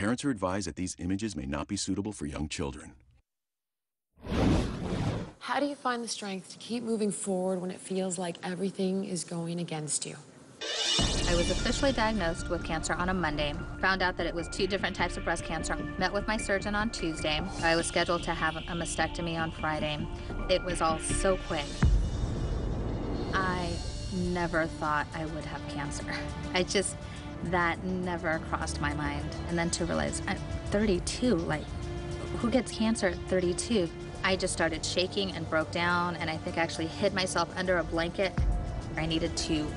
Parents are advised that these images may not be suitable for young children. How do you find the strength to keep moving forward when it feels like everything is going against you? I was officially diagnosed with cancer on a Monday. Found out that it was 2 different types of breast cancer. Met with my surgeon on Tuesday. I was scheduled to have a mastectomy on Friday. It was all so quick. I never thought I would have cancer. That never crossed my mind. And then to realize I'm 32, like, who gets cancer at 32? I just started shaking and broke down, and I think I actually hid myself under a blanket. I needed to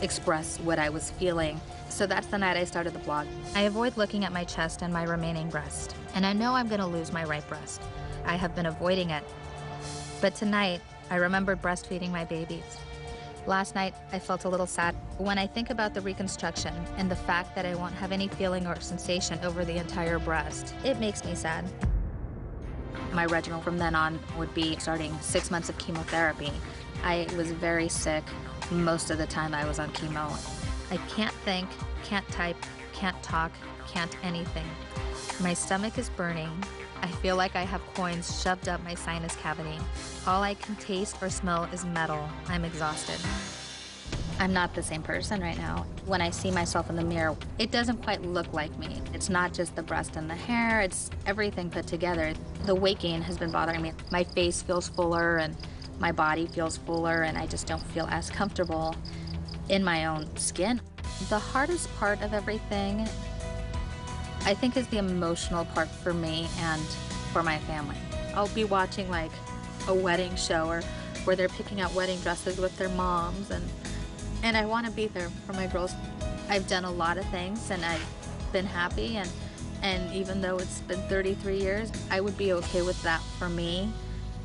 express what I was feeling. So that's the night I started the blog. I avoid looking at my chest and my remaining breast, and I know I'm gonna lose my right breast. I have been avoiding it. But tonight, I remembered breastfeeding my babies. Last night, I felt a little sad. When I think about the reconstruction and the fact that I won't have any feeling or sensation over the entire breast, it makes me sad. My regimen from then on would be starting 6 months of chemotherapy. I was very sick most of the time I was on chemo. I can't think, can't type, can't talk, can't anything. My stomach is burning. I feel like I have coins shoved up my sinus cavity. All I can taste or smell is metal. I'm exhausted. I'm not the same person right now. When I see myself in the mirror, it doesn't quite look like me. It's not just the breast and the hair, it's everything put together. The weight gain has been bothering me. My face feels fuller and my body feels fuller, and I just don't feel as comfortable in my own skin. The hardest part of everything, I think, is the emotional part for me and for my family. I'll be watching like a wedding show or where they're picking out wedding dresses with their moms, and I want to be there for my girls. I've done a lot of things and I've been happy, and even though it's been 33 years, I would be okay with that for me.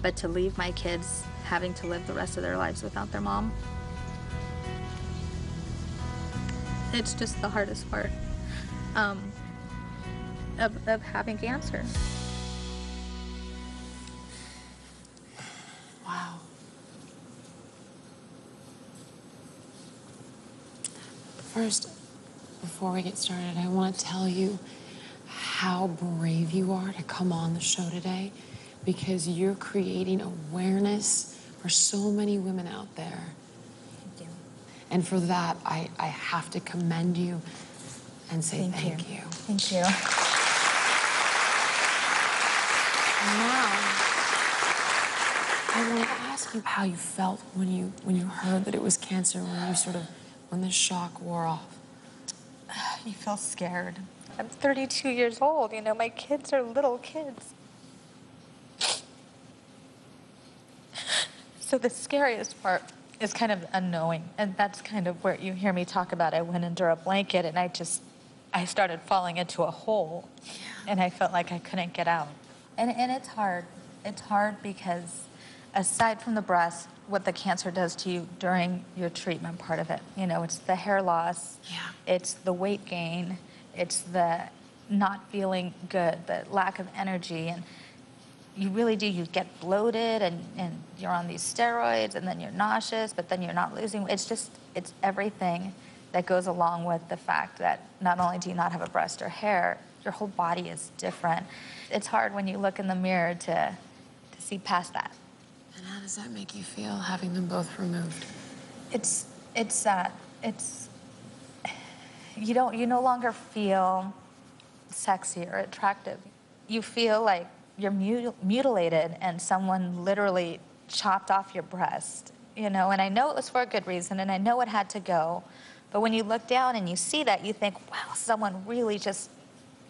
But to leave my kids having to live the rest of their lives without their mom, it's just the hardest part of having cancer. Wow. First, before we get started, I want to tell you how brave you are to come on the show today, because you're creating awareness for so many women out there. Thank you. And for that, I have to commend you and say thank you. Thank you. Now, I want to ask you how you felt when you heard that it was cancer, when the shock wore off. You feel scared. I'm 32 years old, you know, my kids are little kids. So the scariest part is kind of unknowing, and that's kind of where you hear me talk about I went under a blanket and I started falling into a hole, and I felt like I couldn't get out. And it's hard. It's hard because aside from the breast, what the cancer does to you during your treatment part of it, you know, it's the hair loss, it's the weight gain, it's the not feeling good, the lack of energy, and you really do, you get bloated and you're on these steroids and then you're nauseous, but then you're not losing. It's everything that goes along with the fact that not only do you not have a breast or hair, your whole body is different. It's hard when you look in the mirror to see past that. And how does that make you feel, having them both removed? It's sad. You no longer feel sexy or attractive. You feel like you're mutilated and someone literally chopped off your breast, you know, and I know it was for a good reason and I know it had to go, but when you look down and you see that, you think, wow, someone really just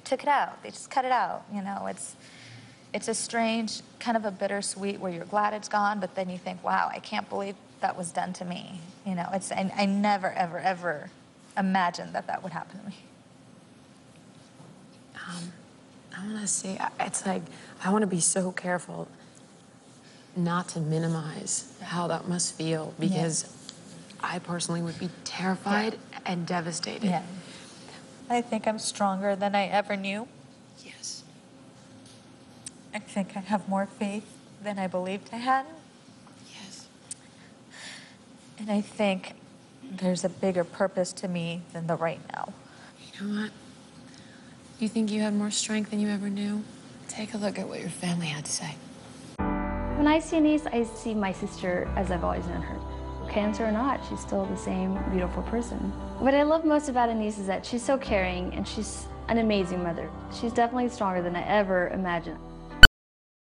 took it out. They just cut it out, you know. It's a strange, kind of a bittersweet where you're glad it's gone, but then you think, wow, I can't believe that was done to me. You know, I never, ever, ever imagined that would happen to me. I want to say, it's like, I want to be so careful not to minimize how that must feel, because I personally would be terrified and devastated. Yeah. I think I'm stronger than I ever knew. Yes. I think I have more faith than I believed I had. Yes. And I think there's a bigger purpose to me than the right now. You know what? You think you had more strength than you ever knew? Take a look at what your family had to say. When I see Anise, I see my sister as I've always known her. Cancer or not, she's still the same beautiful person. What I love most about Anise is that she's so caring and she's an amazing mother. She's definitely stronger than I ever imagined.